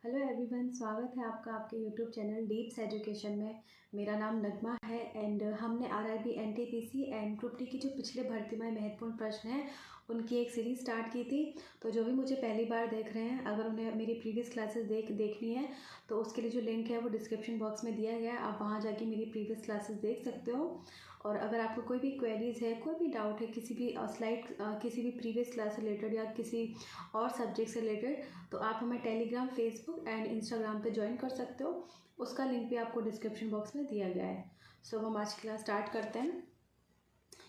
Hello everyone, स्वागत है आपका आपके यूट्यूब चैनल डीप्स एजुकेशन में। मेरा नाम नगमा है एंड हमने RRB NTPC and group D की जो पिछले भर्ती में महत्वपूर्ण प्रश्न हैं उनकी एक सीरीज़ स्टार्ट की थी। तो जो भी मुझे पहली बार देख रहे हैं, अगर उन्हें मेरी प्रीवियस क्लासेस देखनी है तो उसके लिए जो लिंक है वो डिस्क्रिप्शन बॉक्स में दिया गया है। आप वहाँ जाके मेरी प्रीवियस क्लासेस देख सकते हो। और अगर आपको कोई भी क्वेरीज़ है, कोई भी डाउट है किसी भी किसी भी प्रीवियस क्लास से रिलेटेड या किसी और सब्जेक्ट से रिलेटेड, तो आप हमें टेलीग्राम, फेसबुक एंड इंस्टाग्राम पे ज्वाइन कर सकते हो। उसका लिंक भी आपको डिस्क्रिप्शन बॉक्स में दिया गया है। सो हम आज की क्लास स्टार्ट करते हैं।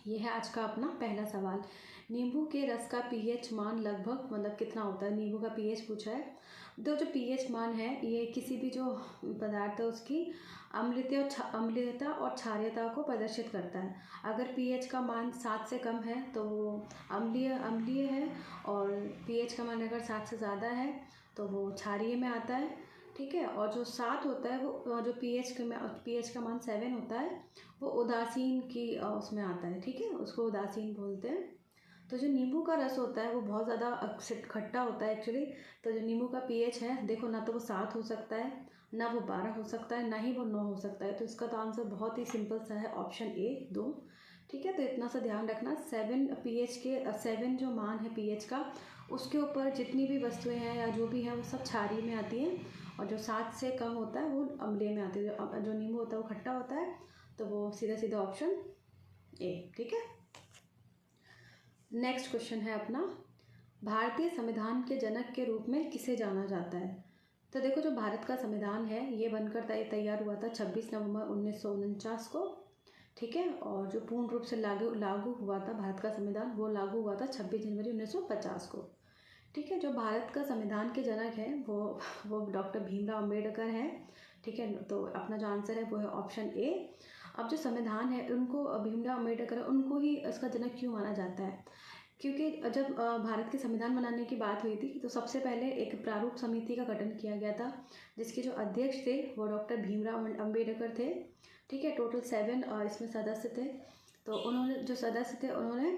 ये है आज का अपना पहला सवाल। नींबू के रस का पीएच मान लगभग मतलब कितना होता है? नींबू का पीएच पूछा है। तो जो पीएच मान है ये किसी भी जो पदार्थ है उसकी अम्लीयता और क्षारीयता को प्रदर्शित करता है। अगर पीएच का मान 7 से कम है तो वो अम्लीय है, और पीएच का मान अगर 7 से ज़्यादा है तो वो क्षारीय में आता है। ठीक है। और जो 7 होता है वो जो पीएच का मान 7 होता है वो उदासीन की उसमें आता है। ठीक है, उसको उदासीन बोलते हैं। तो जो नींबू का रस होता है वो बहुत ज़्यादा खट्टा होता है एक्चुअली। तो जो नींबू का पीएच है, देखो, ना तो वो 7 हो सकता है, ना वो 12 हो सकता है, ना ही वो 9 हो सकता है। तो इसका तो आंसर बहुत ही सिंपल सा है, ऑप्शन ए 2। ठीक है, तो इतना सा ध्यान रखना। 7 जो मान है पीएच का, उसके ऊपर जितनी भी वस्तुएं हैं या जो भी हैं वो सब क्षारीय में आती हैं, और जो 7 से कम होता है वो अम्लीय में आती है। जो नींबू होता है वो खट्टा होता है, तो वो सीधा सीधा ऑप्शन ए। ठीक है। नेक्स्ट क्वेश्चन है अपना, भारतीय संविधान के जनक के रूप में किसे जाना जाता है? तो देखो, जो भारत का संविधान है ये बनकर तैयार हुआ था 26 नवंबर 1949 को। ठीक है। और जो पूर्ण रूप से लागू हुआ था भारत का संविधान, वो लागू हुआ था 26 जनवरी 1950 को। ठीक है। जो भारत का संविधान के जनक हैं वो डॉक्टर भीमराव अम्बेडकर हैं। ठीक है, तो अपना जो आंसर है वो है ऑप्शन ए। अब जो संविधान है उनको भीमराव अम्बेडकर है, उनको ही इसका जनक क्यों माना जाता है? क्योंकि जब भारत के संविधान बनाने की बात हुई थी तो सबसे पहले एक प्रारूप समिति का गठन किया गया था, जिसके जो अध्यक्ष थे वो डॉक्टर भीमराव अम्बेडकर थे। ठीक है। टोटल 7 इसमें सदस्य थे। तो उन्होंने जो सदस्य थे उन्होंने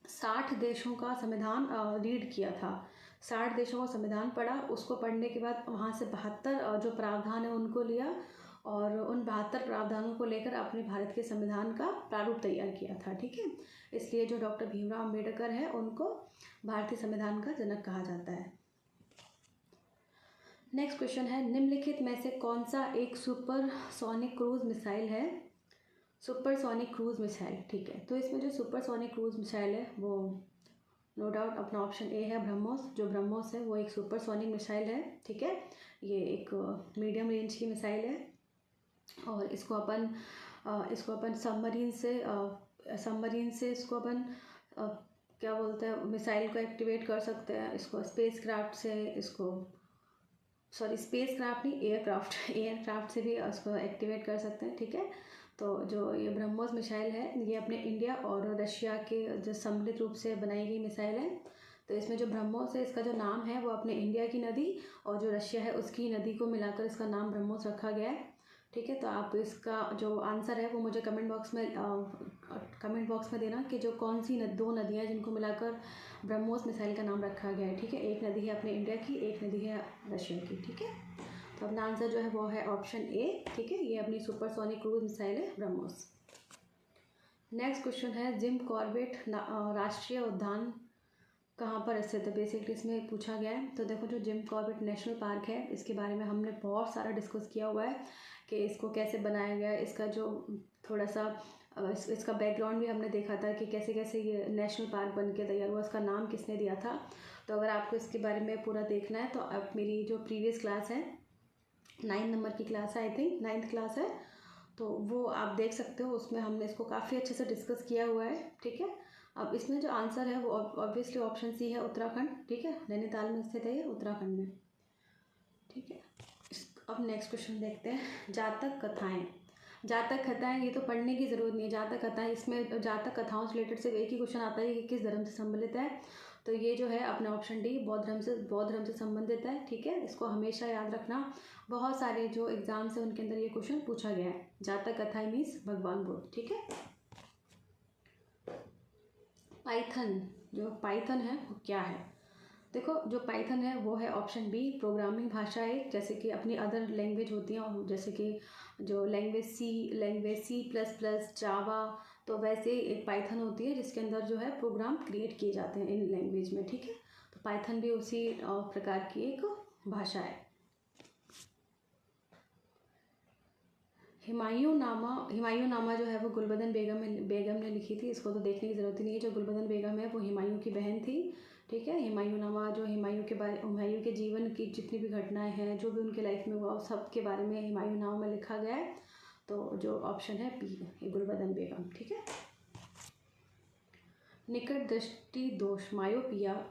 60 देशों का संविधान रीड किया था। 60 देशों का संविधान पढ़ा। उसको पढ़ने के बाद वहाँ से 72 जो प्रावधान है उनको लिया, और उन 72 प्रावधानों को लेकर अपने भारत के संविधान का प्रारूप तैयार किया था। ठीक है, इसलिए जो डॉक्टर भीमराव अम्बेडकर है उनको भारतीय संविधान का जनक कहा जाता है। नेक्स्ट क्वेश्चन है, निम्नलिखित में से कौन सा एक सुपरसोनिक क्रूज मिसाइल है? Supersonic cruise missile. ठीक है, तो इसमें जो सुपरसोनिक क्रूज मिसाइल है वो नो डाउट अपना ऑप्शन ए है, ब्रह्मोस। जो ब्रह्मोस है वो एक सुपरसोनिक मिसाइल है। ठीक है, ये एक मीडियम रेंज की मिसाइल है, और इसको अपन सबमरीन से इसको अपन क्या बोलते हैं, मिसाइल को एक्टिवेट कर सकते हैं। इसको स्पेस क्राफ्ट नहीं, एयरक्राफ्ट से भी इसको एक्टिवेट कर सकते हैं। ठीक है, तो जो ये ब्रह्मोस मिसाइल है ये अपने इंडिया और रशिया के जो सम्मिलित रूप से बनाई गई मिसाइल है। तो इसमें जो ब्रह्मोस है इसका जो नाम है वो अपने इंडिया की नदी और जो रशिया है उसकी नदी को मिलाकर इसका नाम ब्रह्मोस रखा गया है। ठीक है, तो आप इसका जो आंसर है वो मुझे कमेंट बॉक्स में देना कि जो कौन सी 2 नदियाँ जिनको मिलाकर ब्रह्मोस मिसाइल का नाम रखा गया है। ठीक है, एक नदी है अपने इंडिया की, एक नदी है रशिया की। ठीक है, तो अपना आंसर जो है वो है ऑप्शन ए। ठीक है, ये अपनी सुपरसोनिक क्रूज मिसाइल है ब्रह्मोस। नेक्स्ट क्वेश्चन है, जिम कॉर्बेट राष्ट्रीय उद्यान कहाँ पर स्थित है? बेसिकली इसमें पूछा गया है। तो देखो, जो जिम कॉर्बेट नेशनल पार्क है इसके बारे में हमने बहुत सारा डिस्कस किया हुआ है कि इसको कैसे बनाया गया है। इसका जो थोड़ा सा इसका बैकग्राउंड भी हमने देखा था कि कैसे कैसे ये नेशनल पार्क बन के तैयार हुआ, इसका नाम किसने दिया था। तो अगर आपको इसके बारे में पूरा देखना है तो आप मेरी जो प्रीवियस क्लास है 9 नंबर की क्लास है, आई थिंक 9th क्लास है, तो वो आप देख सकते हो। उसमें हमने इसको काफ़ी अच्छे से डिस्कस किया हुआ है। ठीक है, अब इसमें जो आंसर है वो ऑब्वियसली ऑप्शन सी है, उत्तराखंड। ठीक है, नैनीताल में स्थित है ये, उत्तराखंड में। ठीक है, अब नेक्स्ट क्वेश्चन देखते हैं, जातक कथाएं ये तो पढ़ने की ज़रूरत नहीं है। जातक कथाएं, इसमें जातक कथाओं से रिलेटेड सिर्फ एक ही क्वेश्चन आता है कि किस धर्म से सम्मिलित है। तो ये जो है अपना ऑप्शन डी, बौद्ध धर्म से संबंधित है। ठीक है, इसको हमेशा याद रखना। बहुत सारे जो एग्जाम्स हैं उनके अंदर ये क्वेश्चन पूछा गया है। जातक कथाएं मीन्स भगवान बुद्ध। ठीक है, पाइथन है वो क्या है? देखो जो पाइथन है वो है ऑप्शन बी, प्रोग्रामिंग भाषा एक, जैसे कि अपनी अदर लैंग्वेज होती हैं, और जैसे कि जो language C plus plus Java, तो वैसे ही एक पाइथन होती है जिसके अंदर जो है प्रोग्राम क्रिएट किए जाते हैं इन लैंग्वेज में, ठीक है। तो पाइथन भी उसी प्रकार की एक भाषा है। हुमायूं नामा जो है वो गुलबदन बेगम ने लिखी थी। इसको तो देखने की ज़रूरत ही नहीं है। जो गुलबदन बेगम है वो हुमायूं की बहन थी, ठीक है। हुमायूं नामा जो हुमायूं के जीवन की जितनी भी घटनाएं हैं, जो भी उनके लाइफ में हुआ, सब के बारे में हुमायूं नामा में लिखा गया है। तो जो ऑप्शन है बी, गुलबदन बेगम, ठीक है। निकट दृष्टि दोष मायोपिया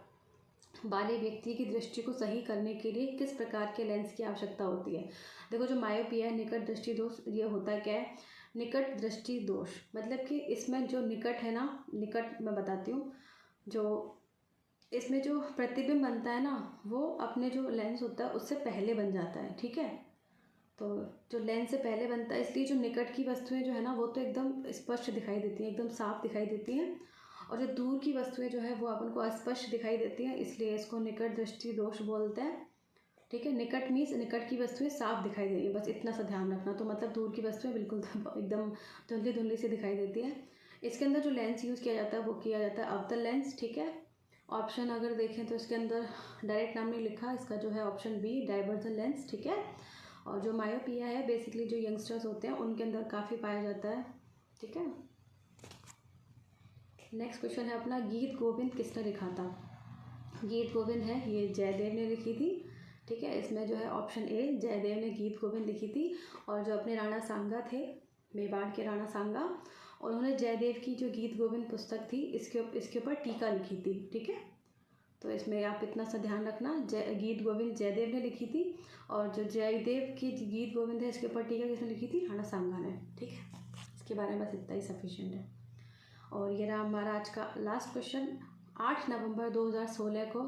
वाले व्यक्ति की दृष्टि को सही करने के लिए किस प्रकार के लेंस की आवश्यकता होती है। देखो जो मायोपिया है, निकट दृष्टि दोष, ये होता क्या है। निकट दृष्टि दोष मतलब कि इसमें जो निकट है ना, निकट मैं बताती हूँ, जो इसमें जो प्रतिबिंब बनता है ना, वो अपने जो लेंस होता है उससे पहले बन जाता है, ठीक है। तो जो लेंस से पहले बनता है, इसलिए जो निकट की वस्तुएं जो है ना वो तो एकदम स्पष्ट दिखाई देती हैं, एकदम साफ दिखाई देती हैं, और जो दूर की वस्तुएं जो है वो अपन को अस्पष्ट दिखाई देती हैं, इसलिए इसको निकट दृष्टि दोष बोलते हैं, ठीक है। निकट मीन्स निकट की वस्तुएं साफ दिखाई दे रही है, बस इतना सा ध्यान रखना। तो मतलब दूर की वस्तुएं बिल्कुल एकदम धुंधली धुंधली से दिखाई देती है। इसके अंदर जो लेंस यूज़ किया जाता है वो किया जाता है अवतल लेंस, ठीक है। ऑप्शन अगर देखें तो इसके अंदर डायरेक्ट नाम नहीं लिखा, इसका जो है ऑप्शन बी, डाइवर्जन लेंस, ठीक है। और जो मायोपिया है बेसिकली जो यंगस्टर्स होते हैं उनके अंदर काफ़ी पाया जाता है, ठीक है। नेक्स्ट क्वेश्चन है अपना, गीत गोविंद किसने लिखा था। गीत गोविंद है ये जयदेव ने लिखी थी, ठीक है। इसमें जो है ऑप्शन ए, जयदेव ने गीत गोविंद लिखी थी। और जो अपने राणा सांगा थे, मेवाड़ के राणा सांगा, उन्होंने जयदेव की जो गीत गोविंद पुस्तक थी इसके ऊपर टीका लिखी थी, ठीक है। तो इसमें आप इतना सा ध्यान रखना, गीत गोविंद जयदेव ने लिखी थी, और जो जयदेव की गीत गोविंद है इसके ऊपर टीका किसने लिखी थी, राणा सांगा ने, ठीक है। इसके बारे में बस इतना ही सफिशिएंट है। और ये रहा हमारा आज का लास्ट क्वेश्चन। 8 नवंबर 2016 को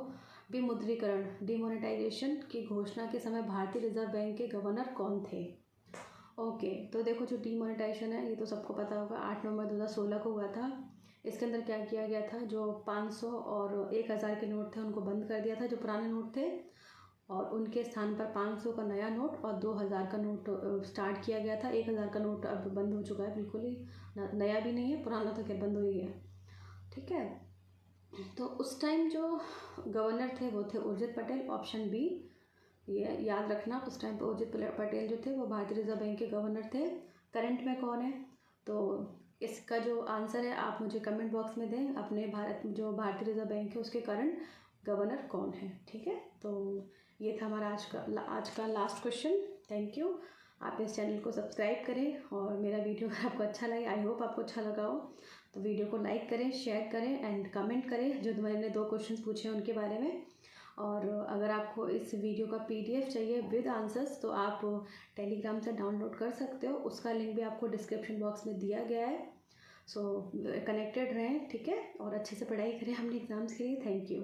विमुद्रीकरण डिमोनेटाइजेशन की घोषणा के समय भारतीय रिजर्व बैंक के गवर्नर कौन थे। ओके, तो देखो जो डिमोनेटाइजेशन है ये तो सबको पता होगा, 8 नवंबर 2016 को हुआ था। इसके अंदर क्या किया गया था, जो 500 और 1000 के नोट थे उनको बंद कर दिया था, जो पुराने नोट थे, और उनके स्थान पर 500 का नया नोट और 2000 का नोट स्टार्ट किया गया था। 1000 का नोट अब बंद हो चुका है, बिल्कुल ही नया भी नहीं है, पुराना तो क्या बंद हो ही गया, ठीक है। तो उस टाइम जो गवर्नर थे वो थे उर्जित पटेल, ऑप्शन बी, ये याद रखना। उस टाइम पर उर्जित पटेल जो थे वो भारतीय रिजर्व बैंक के गवर्नर थे। करंट में कौन है, तो इसका जो आंसर है आप मुझे कमेंट बॉक्स में दें, अपने जो भारतीय रिजर्व बैंक है उसके करंट गवर्नर कौन है, ठीक है। तो ये था हमारा आज का लास्ट क्वेश्चन। Thank you. आप इस चैनल को सब्सक्राइब करें, और मेरा वीडियो अगर आपको अच्छा लगे, आई होप आपको अच्छा लगा हो, तो वीडियो को लाइक करें, शेयर करें एंड कमेंट करें जो मैंने 2 क्वेश्चंस पूछे हैं उनके बारे में। और अगर आपको इस वीडियो का PDF चाहिए विद आंसर्स तो आप टेलीग्राम से डाउनलोड कर सकते हो, उसका लिंक भी आपको डिस्क्रिप्शन बॉक्स में दिया गया है। सो कनेक्टेड रहें, ठीक है, और अच्छे से पढ़ाई करें अपने एग्ज़ाम्स के लिए। Thank you.